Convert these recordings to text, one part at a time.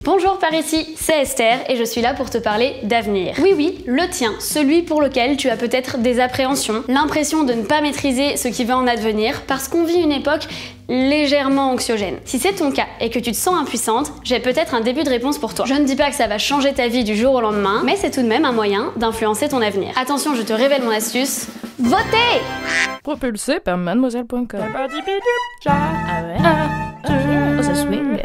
Bonjour par ici, c'est Esther et je suis là pour te parler d'avenir. Oui, le tien, celui pour lequel tu as peut-être des appréhensions, l'impression de ne pas maîtriser ce qui va en advenir parce qu'on vit une époque légèrement anxiogène. Si c'est ton cas et que tu te sens impuissante, j'ai peut-être un début de réponse pour toi. Je ne dis pas que ça va changer ta vie du jour au lendemain, mais c'est tout de même un moyen d'influencer ton avenir. Attention, je te révèle mon astuce. Votez! Propulsé par mademoiselle.com. Oh, ça swing.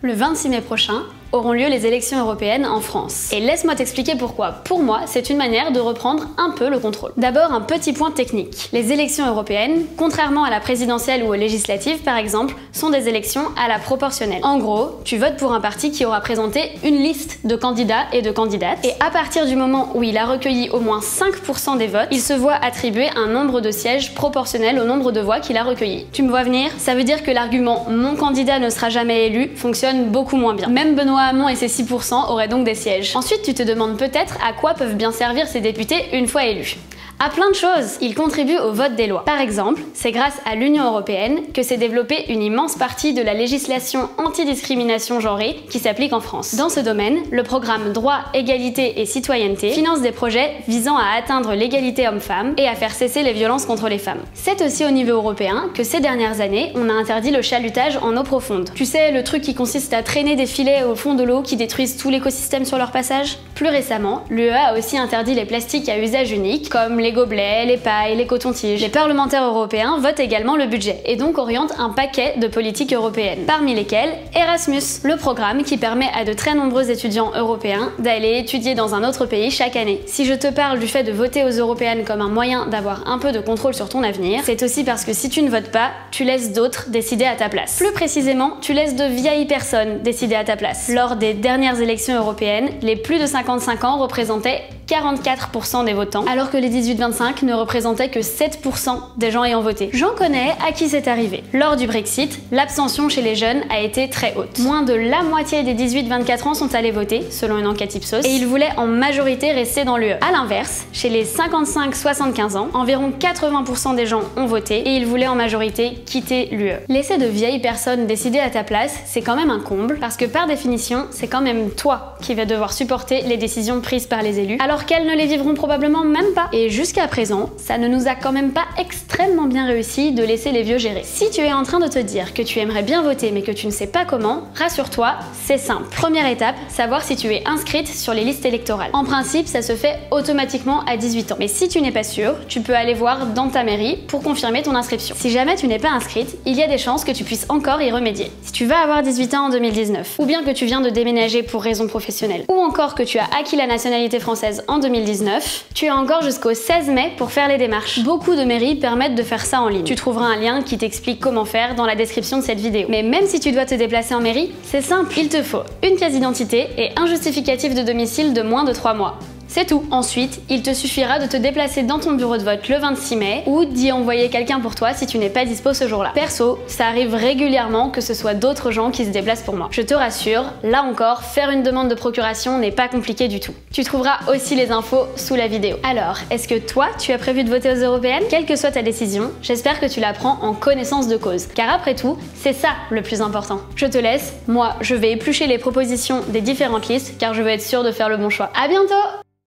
Le 26 mai prochain auront lieu les élections européennes en France. Et laisse-moi t'expliquer pourquoi. Pour moi, c'est une manière de reprendre un peu le contrôle. D'abord, un petit point technique. Les élections européennes, contrairement à la présidentielle ou aux législatives par exemple, sont des élections à la proportionnelle. En gros, tu votes pour un parti qui aura présenté une liste de candidats et de candidates, et à partir du moment où il a recueilli au moins 5% des votes, il se voit attribuer un nombre de sièges proportionnel au nombre de voix qu'il a recueilli. Tu me vois venir? Ça veut dire que l'argument « mon candidat ne sera jamais élu » fonctionne beaucoup moins bien. Même Benoît Hamon et ses 6% auraient donc des sièges. Ensuite, tu te demandes peut-être à quoi peuvent bien servir ces députés une fois élus. À plein de choses, ils contribuent au vote des lois. Par exemple, c'est grâce à l'Union européenne que s'est développée une immense partie de la législation anti-discrimination genrée qui s'applique en France. Dans ce domaine, le programme Droit, Égalité et Citoyenneté finance des projets visant à atteindre l'égalité homme-femme et à faire cesser les violences contre les femmes. C'est aussi au niveau européen que ces dernières années, on a interdit le chalutage en eau profonde. Tu sais, le truc qui consiste à traîner des filets au fond de l'eau qui détruisent tout l'écosystème sur leur passage? Plus récemment, l'UE a aussi interdit les plastiques à usage unique, comme les gobelets, les pailles, les cotons-tiges. Les parlementaires européens votent également le budget et donc orientent un paquet de politiques européennes, parmi lesquelles Erasmus, le programme qui permet à de très nombreux étudiants européens d'aller étudier dans un autre pays chaque année. Si je te parle du fait de voter aux européennes comme un moyen d'avoir un peu de contrôle sur ton avenir, c'est aussi parce que si tu ne votes pas, tu laisses d'autres décider à ta place. Plus précisément, tu laisses de vieilles personnes décider à ta place. Lors des dernières élections européennes, les plus de 55 ans représentaient 44% des votants, alors que les 18-25 ne représentaient que 7% des gens ayant voté. J'en connais à qui c'est arrivé. Lors du Brexit, l'abstention chez les jeunes a été très haute. Moins de la moitié des 18-24 ans sont allés voter, selon une enquête Ipsos, et ils voulaient en majorité rester dans l'UE. À l'inverse, chez les 55-75 ans, environ 80% des gens ont voté et ils voulaient en majorité quitter l'UE. Laisser de vieilles personnes décider à ta place, c'est quand même un comble, parce que par définition, c'est quand même toi qui vas devoir supporter les décisions prises par les élus, alors qu'elles ne les vivront probablement même pas. Et jusqu'à présent, ça ne nous a quand même pas extrêmement bien réussi de laisser les vieux gérer. Si tu es en train de te dire que tu aimerais bien voter mais que tu ne sais pas comment, rassure-toi, c'est simple. Première étape, savoir si tu es inscrite sur les listes électorales. En principe, ça se fait automatiquement à 18 ans. Mais si tu n'es pas sûr, tu peux aller voir dans ta mairie pour confirmer ton inscription. Si jamais tu n'es pas inscrite, il y a des chances que tu puisses encore y remédier. Si tu vas avoir 18 ans en 2019, ou bien que tu viens de déménager pour raison professionnelle, ou encore que tu as acquis la nationalité française en 2019, tu as encore jusqu'au 16 mai pour faire les démarches. Beaucoup de mairies permettent de faire ça en ligne. Tu trouveras un lien qui t'explique comment faire dans la description de cette vidéo. Mais même si tu dois te déplacer en mairie, c'est simple. Il te faut une pièce d'identité et un justificatif de domicile de moins de 3 mois. C'est tout. Ensuite, il te suffira de te déplacer dans ton bureau de vote le 26 mai ou d'y envoyer quelqu'un pour toi si tu n'es pas dispo ce jour-là. Perso, ça arrive régulièrement que ce soit d'autres gens qui se déplacent pour moi. Je te rassure, là encore, faire une demande de procuration n'est pas compliqué du tout. Tu trouveras aussi les infos sous la vidéo. Alors, est-ce que toi, tu as prévu de voter aux européennes? Quelle que soit ta décision, j'espère que tu la prends en connaissance de cause. Car après tout, c'est ça le plus important. Je te laisse, moi, je vais éplucher les propositions des différentes listes car je veux être sûre de faire le bon choix. À bientôt!